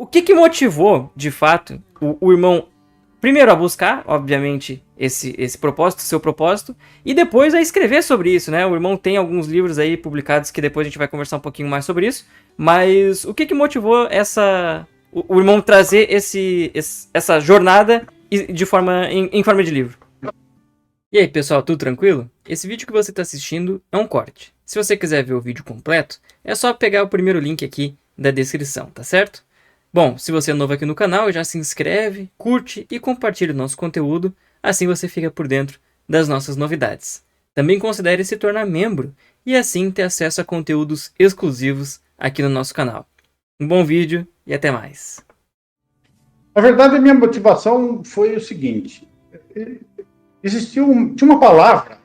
O que motivou, de fato, o irmão, primeiro a buscar, obviamente, esse propósito, seu propósito, e depois a escrever sobre isso, né? O irmão tem alguns livros aí publicados que depois a gente vai conversar um pouquinho mais sobre isso, mas o que motivou o irmão trazer essa jornada em forma de livro? E aí, pessoal, tudo tranquilo? Esse vídeo que você está assistindo é um corte. Se você quiser ver o vídeo completo, é só pegar o primeiro link aqui da descrição, tá certo? Bom, se você é novo aqui no canal, já se inscreve, curte e compartilha o nosso conteúdo, assim você fica por dentro das nossas novidades. Também considere se tornar membro e assim ter acesso a conteúdos exclusivos aqui no nosso canal. Um bom vídeo e até mais. Na verdade, a minha motivação foi o seguinte: tinha uma palavra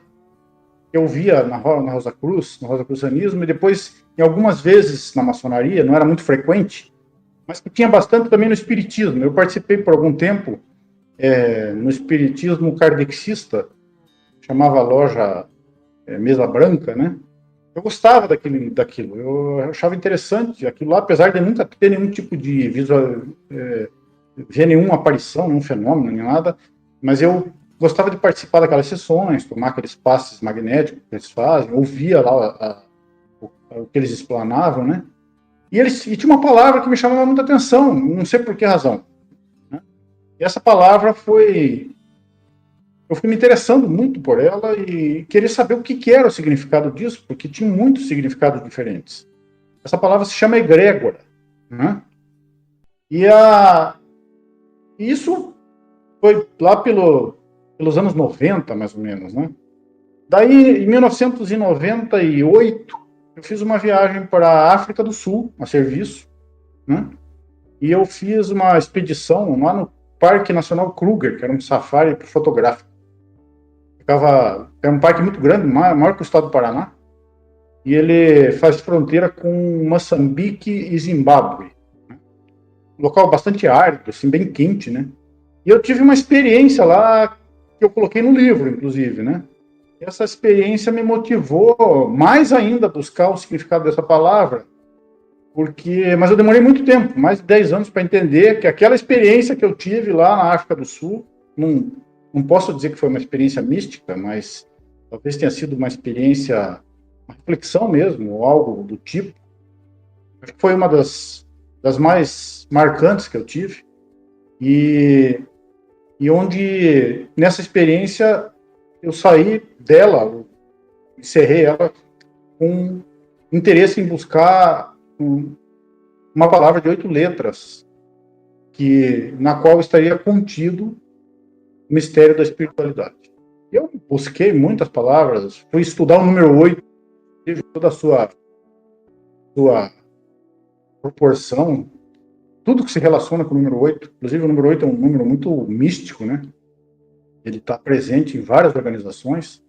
que eu via na Rosa Cruz, no rosacrucianismo, e depois, em algumas vezes na maçonaria, não era muito frequente, mas que tinha bastante também no espiritismo. Eu participei por algum tempo no espiritismo kardecista, chamava a loja Mesa Branca, né? Eu gostava daquilo, eu achava interessante aquilo lá, apesar de nunca ter nenhum tipo de ver nenhuma aparição, nenhum fenômeno, nem nada, mas eu gostava de participar daquelas sessões, tomar aqueles passes magnéticos que eles fazem, ouvia lá o que eles explanavam, né? E tinha uma palavra que me chamava muita atenção, não sei por que razão, né? E essa palavra eu fui me interessando muito por ela e queria saber o que era o significado disso, porque tinha muitos significados diferentes. Essa palavra se chama egrégora, né? E isso foi lá pelos anos 90, mais ou menos, né? Daí, em 1998, eu fiz uma viagem para a África do Sul, a serviço, né? E eu fiz uma expedição lá no Parque Nacional Kruger, que era um safari fotográfico. Era um parque muito grande, maior que o estado do Paraná, e ele faz fronteira com Moçambique e Zimbábue. Um local bastante árido, assim, bem quente, né? E eu tive uma experiência lá que eu coloquei no livro, inclusive, né? Essa experiência me motivou mais ainda a buscar o significado dessa palavra, mas eu demorei muito tempo, mais de 10 anos, para entender que aquela experiência que eu tive lá na África do Sul, não posso dizer que foi uma experiência mística, mas talvez tenha sido uma experiência, uma reflexão mesmo, ou algo do tipo. Acho que foi uma das mais marcantes que eu tive, e onde, nessa experiência, eu saí dela, encerrei ela com interesse em buscar uma palavra de 8 letras, na qual estaria contido o mistério da espiritualidade. Eu busquei muitas palavras, fui estudar o número 8, teve toda a sua proporção, tudo que se relaciona com o número 8, inclusive o número 8 é um número muito místico, né? Ele está presente em várias organizações,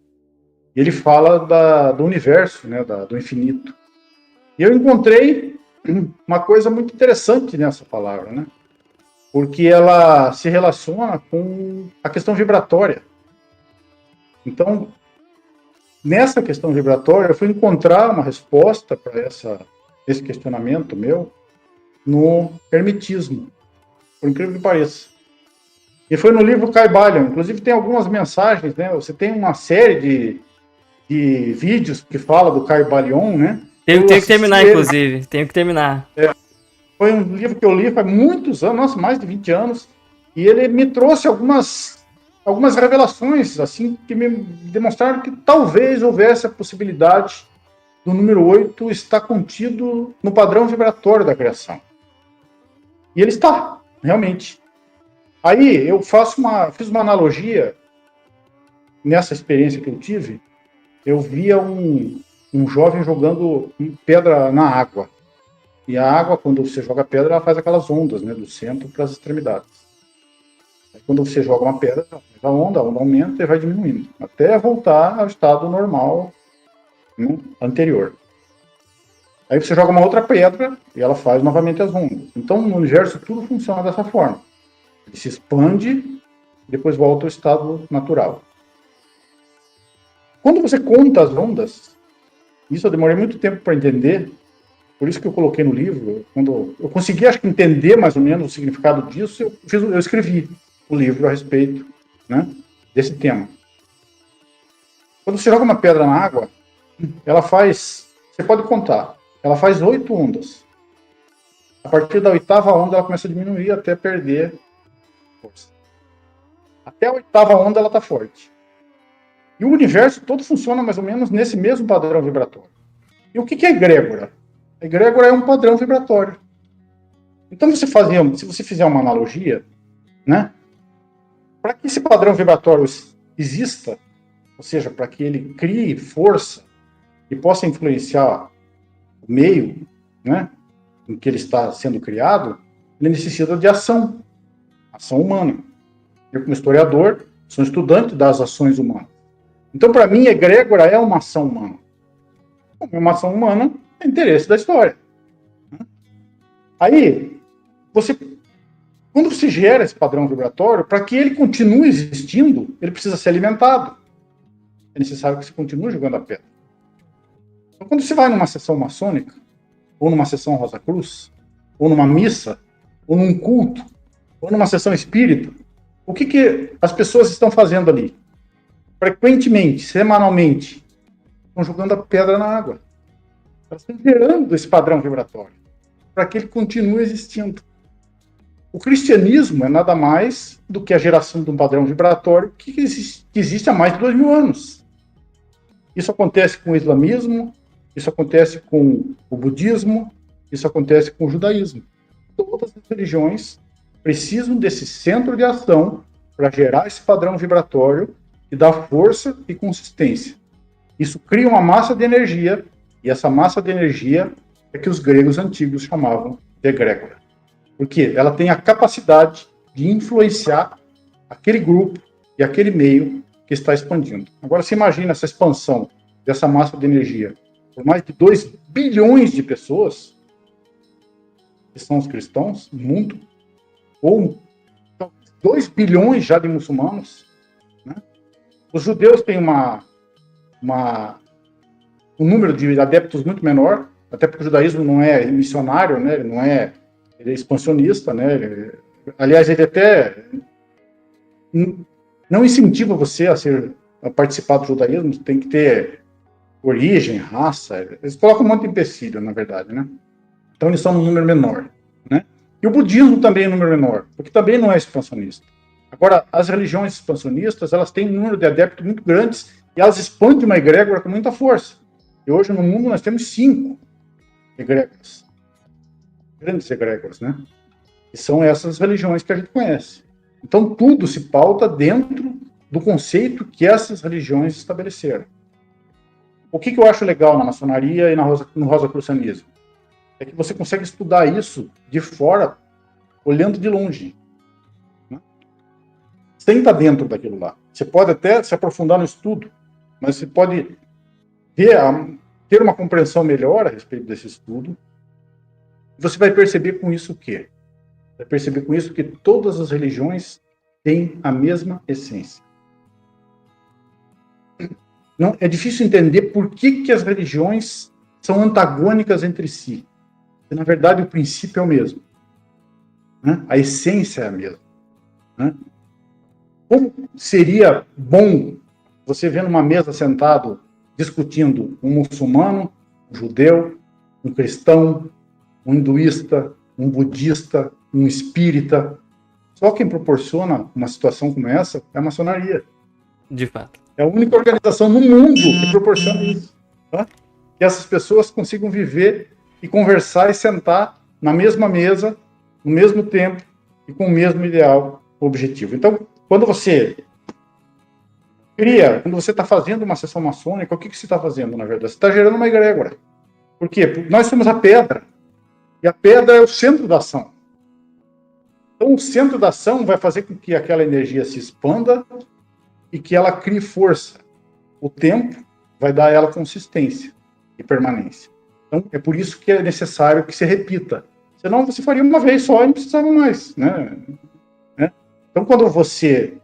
e ele fala do universo, né? Do infinito. E eu encontrei uma coisa muito interessante nessa palavra, né? Porque ela se relaciona com a questão vibratória. Então, nessa questão vibratória, eu fui encontrar uma resposta para esse questionamento meu no hermetismo, por incrível que pareça. E foi no livro Kybalion. Inclusive tem algumas mensagens, né? Você tem uma série de vídeos que fala do Kybalion, né? Tenho que terminar, inclusive. Tenho que terminar. Foi um livro que eu li faz muitos anos, nossa, mais de 20 anos, e ele me trouxe algumas revelações, assim, que me demonstraram que talvez houvesse a possibilidade do número 8 estar contido no padrão vibratório da criação. E ele está, realmente. Aí eu fiz uma analogia nessa experiência que eu tive. Eu via um jovem jogando pedra na água. E a água, quando você joga pedra, ela faz aquelas ondas, né, do centro para as extremidades. Aí, quando você joga uma pedra, a onda aumenta e vai diminuindo, até voltar ao estado normal, né, anterior. Aí você joga uma outra pedra e ela faz novamente as ondas. Então, no universo, tudo funciona dessa forma. Ele se expande e depois volta ao estado natural. Quando você conta as ondas, isso eu demorei muito tempo para entender, Por isso que eu coloquei no livro, quando eu consegui, acho que, entender mais ou menos o significado disso, eu escrevi o livro a respeito, né, desse tema. Quando você joga uma pedra na água, ela faz, você pode contar, ela faz 8 ondas. A partir da 8ª onda, ela começa a diminuir até perder força. Até a 8ª onda, ela está forte. E o universo todo funciona mais ou menos nesse mesmo padrão vibratório. E o que é egrégora? A egrégora é um padrão vibratório. Então, se você fizer uma analogia, né, para que esse padrão vibratório exista, ou seja, para que ele crie força e possa influenciar o meio, né, em que ele está sendo criado, ele necessita de ação humana. Eu, como historiador, sou estudante das ações humanas. Então, para mim, a egrégora é uma ação humana. Uma ação humana é interesse da história. Aí, quando você gera esse padrão vibratório, para que ele continue existindo, ele precisa ser alimentado. É necessário que você continue jogando a pedra. Então, quando você vai numa sessão maçônica, ou numa sessão Rosa Cruz, ou numa missa, ou num culto, ou numa sessão espírita, o que as pessoas estão fazendo ali? Frequentemente, semanalmente, estão jogando a pedra na água. Elas estão gerando esse padrão vibratório para que ele continue existindo. O cristianismo é nada mais do que a geração de um padrão vibratório que existe há mais de 2000 anos. Isso acontece com o islamismo, isso acontece com o budismo, isso acontece com o judaísmo. Todas as religiões precisam desse centro de ação para gerar esse padrão vibratório que dá força e consistência. Isso cria uma massa de energia, e essa massa de energia é que os gregos antigos chamavam de egrégora. Porque ela tem a capacidade de influenciar aquele grupo e aquele meio que está expandindo. Agora, você imagina essa expansão dessa massa de energia por mais de 2 bilhões de pessoas, que são os cristãos no mundo, ou 2 bilhões já de muçulmanos, né? Os judeus têm um número de adeptos muito menor, até porque o judaísmo não é missionário, né? Ele é expansionista, né? Aliás, ele até não incentiva você a participar do judaísmo, tem que ter origem, raça, eles colocam um monte de empecilho, na verdade, né? Então eles são um número menor, né? E o budismo também é um número menor, porque também não é expansionista. Agora, as religiões expansionistas, elas têm um número de adeptos muito grandes e elas expandem uma egrégora com muita força. E hoje no mundo nós temos 5 egrégoras, grandes egrégoras, né? E são essas religiões que a gente conhece. Então tudo se pauta dentro do conceito que essas religiões estabeleceram. O que eu acho legal na maçonaria e no rosacrucianismo? É que você consegue estudar isso de fora, olhando de longe, né? Sem estar dentro daquilo lá. Você pode até se aprofundar no estudo, mas você pode ter uma compreensão melhor a respeito desse estudo. Você vai perceber com isso o quê? Vai perceber com isso que todas as religiões têm a mesma essência. Não, é difícil entender por que as religiões são antagônicas entre si. E, na verdade, o princípio é o mesmo, né? A essência é a mesma, né? Como seria bom você ver numa mesa sentado discutindo um muçulmano, um judeu, um cristão, um hinduísta, um budista, um espírita. Só quem proporciona uma situação como essa é a maçonaria. De fato. É a única organização no mundo que proporciona isso, tá? Que essas pessoas consigam viver e conversar e sentar na mesma mesa, no mesmo tempo e com o mesmo ideal objetivo. Então, quando você está fazendo uma sessão maçônica, o que você está fazendo, na verdade? Você está gerando uma egrégora. Por quê? Porque nós somos a pedra. E a pedra é o centro da ação. Então, o centro da ação vai fazer com que aquela energia se expanda e que ela crie força. O tempo vai dar a ela consistência e permanência. Então, é por isso que é necessário que se repita. Senão, você faria uma vez só e não precisava mais, né? Então, quando você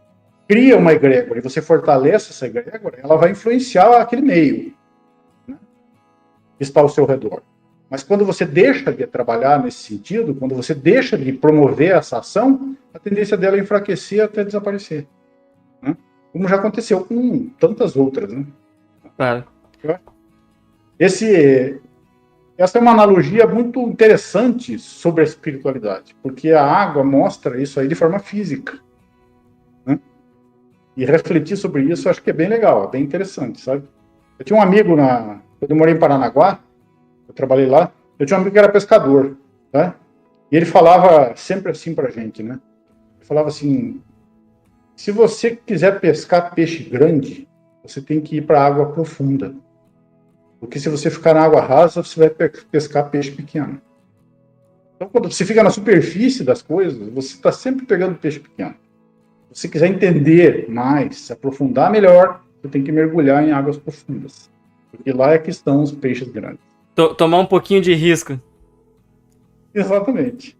cria uma egrégora e você fortalece essa egrégora, ela vai influenciar aquele meio, né, que está ao seu redor. Mas quando você deixa de trabalhar nesse sentido, quando você deixa de promover essa ação, a tendência dela é enfraquecer até desaparecer. Né? Como já aconteceu com tantas outras. Né? Claro. Essa é uma analogia muito interessante sobre a espiritualidade, porque a água mostra isso aí de forma física. Né? E refletir sobre isso eu acho que é bem legal, é bem interessante, sabe? Eu tinha um amigo, quando eu morei em Paranaguá, eu trabalhei lá, eu tinha um amigo que era pescador, tá? E ele falava sempre assim pra gente, né? Ele falava assim, se você quiser pescar peixe grande, você tem que ir para água profunda. Porque se você ficar na água rasa, você vai pescar peixe pequeno. Então, quando você fica na superfície das coisas, você está sempre pegando peixe pequeno. Se você quiser entender mais, se aprofundar melhor, você tem que mergulhar em águas profundas. Porque lá é que estão os peixes grandes. Tomar um pouquinho de risco. Exatamente.